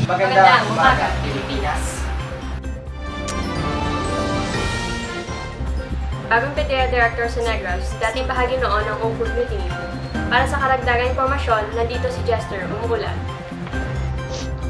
Magandang umaga, Pilipinas! Bagong PDEA Director sa Negros, dating bahagi noon ng Ungkod Mutiny. Para sa karagdagang impormasyon, nandito si Jester Umuulan.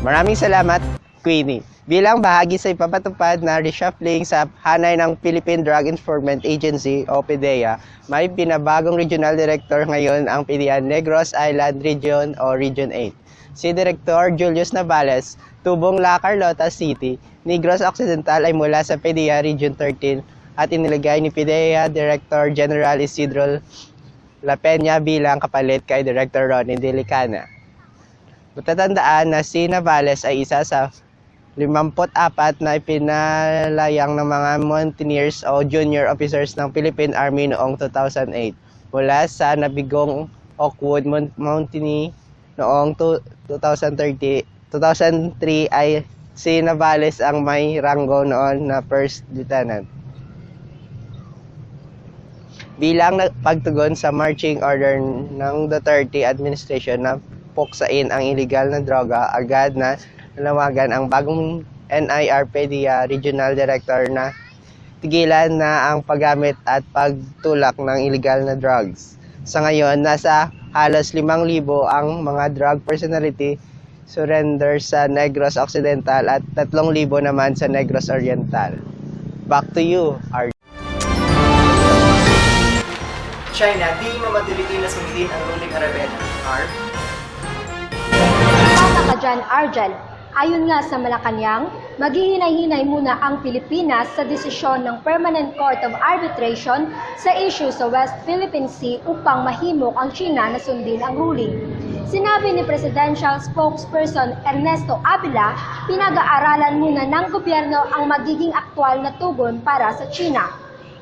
Maraming salamat, Queenie. Bilang bahagi sa ipapatupad na reshuffling sa hanay ng Philippine Drug Enforcement Agency o PDEA, may pinabagong Regional Director ngayon ang PDEA Negros Island Region o Region 8. Si Director Julius Navales, tubong La Carlota City, Negros Occidental ay mula sa PDEA Region 13 at inilagay ni PDEA Director General Isidro La Peña bilang kapalit kay Director Ronnie Delicana. Matatandaan na si Navales ay isa sa 54 na ipinalayang ng mga mountaineers o junior officers ng Philippine Army noong 2008 mula sa nabigong Oakwood Mountaineer noong 2003 ay si Navales ang may ranggo noon na First Lieutenant. Bilang pagtugon sa marching order ng Duterte administration na puksain ang illegal na droga, agad na nanawagan ang bagong NIR-PDEA Regional Director na tigilan na ang paggamit at pagtulak ng illegal na drugs. Sa ngayon, nasa halos 5,000 ang mga drug personality surrender sa Negros Occidental at 3,000 naman sa Negros Oriental. Back to you, Arj. China, di mamadali na sundin ang ruling Arabella. Tama ka dyan, Arjan. Ayon nga sa Malacanang, maghihinay-hinay muna ang Pilipinas sa desisyon ng Permanent Court of Arbitration sa issue sa West Philippine Sea upang mahimok ang China na sundin ang ruling. Sinabi ni Presidential Spokesperson Ernesto Avila, pinag-aaralan muna ng gobyerno ang magiging aktwal na tugon para sa China.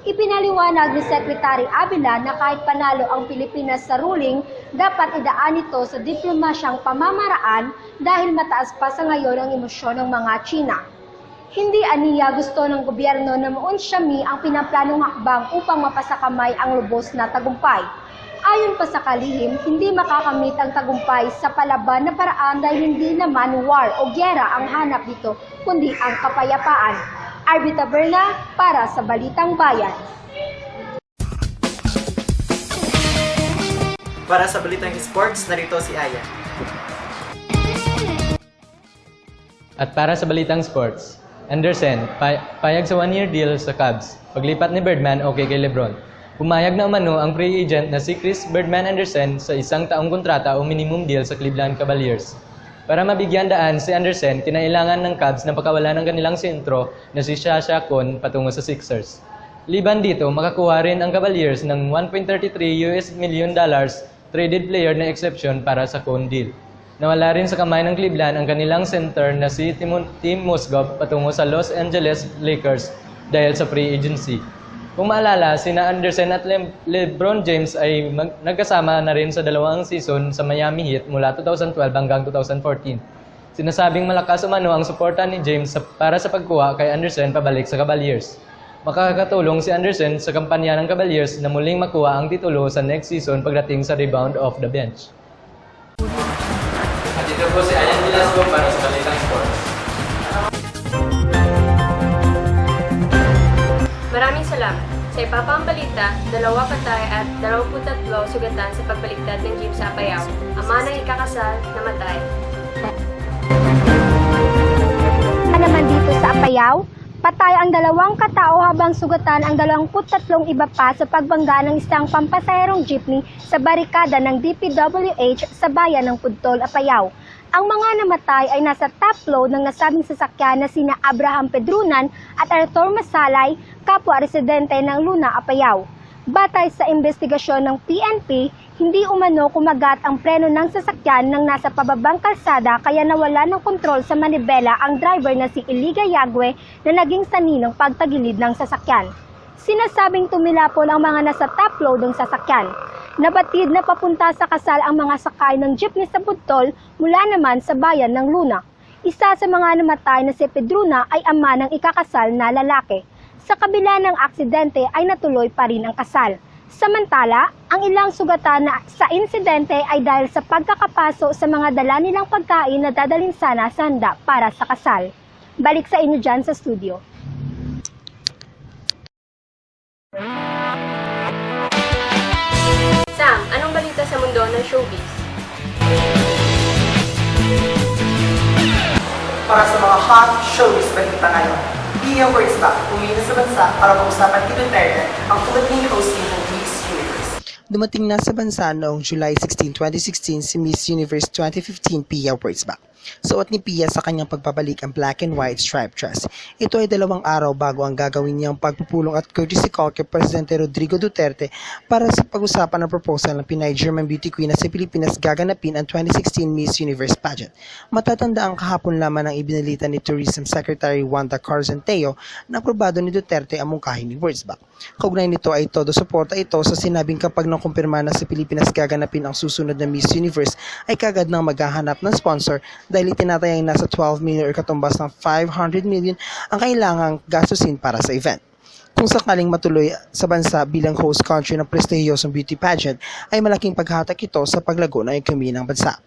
Ipinaliwanag ni Secretary Avila na kahit panalo ang Pilipinas sa ruling, dapat idaan ito sa diplomasyang pamamaraan dahil mataas pa sa ngayon ang emosyon ng mga China. Hindi aniya gusto ng gobyerno na maunsyami ang pinaplanong hakbang upang mapasakamay ang lubos na tagumpay. Ayon pa sa kalihim, hindi makakamit ang tagumpay sa palaban na paraan dahil hindi naman war o gyera ang hanap dito, kundi ang kapayapaan. Arbita Berna para sa Balitang Bayan. Para sa Balitang Sports, narito si Aya. At para sa Balitang Sports, Anderson, payag sa 1-year deal sa Cubs. Paglipat ni Birdman, okay kay Lebron. Pumayag na umano ang free agent na si Chris Birdman Anderson sa 1 taong kontrata o minimum deal sa Cleveland Cavaliers. Para mabigyan daan si Anderson, kinailangan ng Cubs na pakawalan ng kanilang sentro na si Shasha Kon patungo sa Sixers. Liban dito, makakuha rin ang Cavaliers ng $1.33 million traded player na exception para sa Kon deal. Nawala rin sa kamay ng Cleveland ang kanilang center na si Tim Mozgov patungo sa Los Angeles Lakers dahil sa free agency. Kung maalala, sina Anderson at LeBron James ay nagkasama na rin sa 2 season sa Miami Heat mula 2012 hanggang 2014. Sinasabing malakas umano ang suporta ni James para sa pagkuha kay Anderson pabalik sa Cavaliers. Makakatulong si Anderson sa kampanya ng Cavaliers na muling makuha ang titulo sa next season pagdating sa rebound off the bench. At ito po si Ayan Velasco para sa Balitang Sports. Maraming salamat. Sa ipapang balita, 2 patay at 23 sugatan sa pagbaligtad ng jeep sa Apayao. Ama ng ikakasal, namatay. Naman dito sa Apayao, patay ang 2 katao habang sugatan ang 23 iba pa sa pagbangga ng isang pampasaherong jeepney sa barikada ng DPWH sa bayan ng Pudtol, Apayao. Ang mga namatay ay nasa top load ng nasabing sasakyan na sina Abraham Pedrunan at Arthur Masalay, kapwa residente ng Luna, Apayao. Batay sa investigasyon ng PNP, hindi umano kumagat ang preno ng sasakyan nang nasa pababang kalsada kaya nawala ng kontrol sa manibela ang driver na si Iliga Yagwe na naging sanhi ng pagtagilid ng sasakyan. Sinasabing tumilapon ang mga nasa top load ng sasakyan. Nabatid na papunta sa kasal ang mga sakay ng jeepney sa Pudtol mula naman sa bayan ng Luna. Isa sa mga namatay na si Pedruna ay ama ng ikakasal na lalaki. Sa kabila ng aksidente ay natuloy pa rin ang kasal. Samantala, ang ilang sugatan na sa insidente ay dahil sa pagkakapaso sa mga dala nilang pagkain na dadalhin sana sa handa para sa kasal. Balik sa inyo dyan sa studio. Sam, anong balita sa mundo ng showbiz? Para sa mga hot showbiz balita ngayon, Pia Words Back uwi na sa bansa para pag-usapan ni Duterte ang tumating hosting ng Miss Universe. Dumating na sa bansa noong July 16, 2016 si Miss Universe 2015 Pia Wurtzbach. Suot ni Pia sa kanyang pagbabalik ang black and white striped dress. Ito ay 2 araw bago ang gagawin niyang pagpupulong at courtesy call kay Presidente Rodrigo Duterte para sa pag-usapan ng proposal ng Pinay German beauty queen na sa Pilipinas gaganapin ang 2016 Miss Universe pageant. Matatanda ang kahapon lamang ang ibinalita ni Tourism Secretary Wanda Carzanteo na aprobado ni Duterte ang mungkahi ni Wurtzbach. Kaugnay nito ay todo suporta ito sa sinabing kapag nakumpirma na sa Pilipinas gaganapin ang susunod na Miss Universe ay kagad nang maghahanap ng sponsor dahil itinatayang nasa 12 million or katumbas ng 500 million ang kailangang gastusin para sa event. Kung sakaling matuloy sa bansa bilang host country ng prestihiyosong beauty pageant, ay malaking paghatak ito sa paglago ng ekonomiya ng bansa.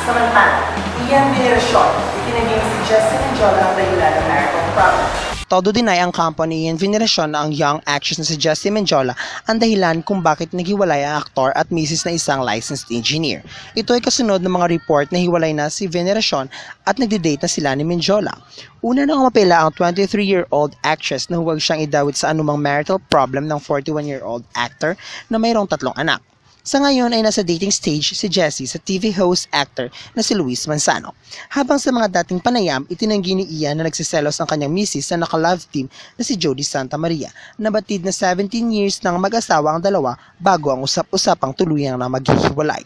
Samantala, Ian Veneracion, itinaging si Justin Menjola ang dahilan ng marital problem. Todo deny ang company and venerasyon na ang young actress na si Justin Menjola ang dahilan kung bakit naghiwalay ang aktor at misis na isang licensed engineer. Ito ay kasunod ng mga report na hiwalay na si Veneracion at nagde-date na sila ni Menjola. Una nang umapela ang 23-year-old actress na huwag siyang idawit sa anumang marital problem ng 41-year-old actor na mayroong 3 anak. Sa ngayon ay nasa dating stage si Jessie sa TV host actor na si Luis Manzano. Habang sa mga dating panayam, itinanggi ni Ian na nagsiselos ang kanyang misis na naka-love team na si Jody Santa Maria. Nabatid na 17 years nang mag-asawa ang dalawa bago ang usap-usapang tuluyang na maghihiwalay.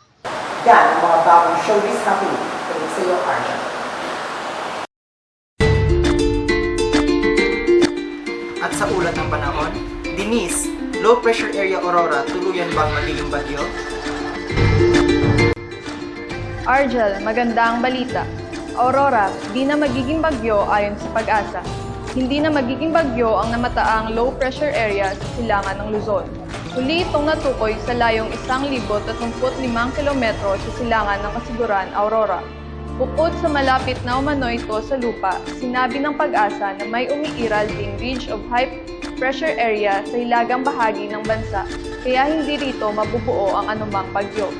Yan ang mga bagong showbiz happening. Tuloy sa iyo, Arjan. At sa ulat ng panahon, Denise, low pressure area Aurora, tuluyan bang magiging bagyo? Argel, magandang balita. Aurora, di na magiging bagyo ayon sa Pag-asa. Hindi na magiging bagyo ang namataang low pressure area sa silangan ng Luzon. Huli itong natukoy sa layong 1,035 kilometro sa silangan ng Kasiguran, Aurora. Bukod sa malapit na umano ito sa lupa, sinabi ng Pag-asa na may umiiral ding ridge of high pressure area sa hilagang bahagi ng bansa, kaya hindi rito mabubuo ang anumang bagyo.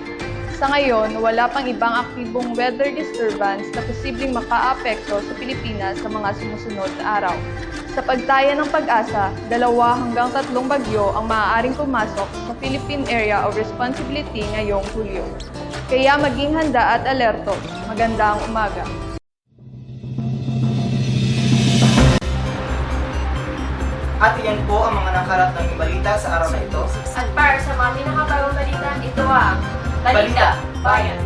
Sa ngayon, wala pang ibang aktibong weather disturbance na posibleng makaapekto sa Pilipinas sa mga sumusunod na araw. Sa pagtaya ng Pag-asa, 2 hanggang 3 bagyo ang maaaring pumasok sa Philippine Area of Responsibility ngayong Hulyo. Kaya maging handa at alerto. Magandang umaga. At yan po ang mga nakarat ng balita sa araw na ito. At para sa mga pinakabagong balita, ito ang Balita Bayan.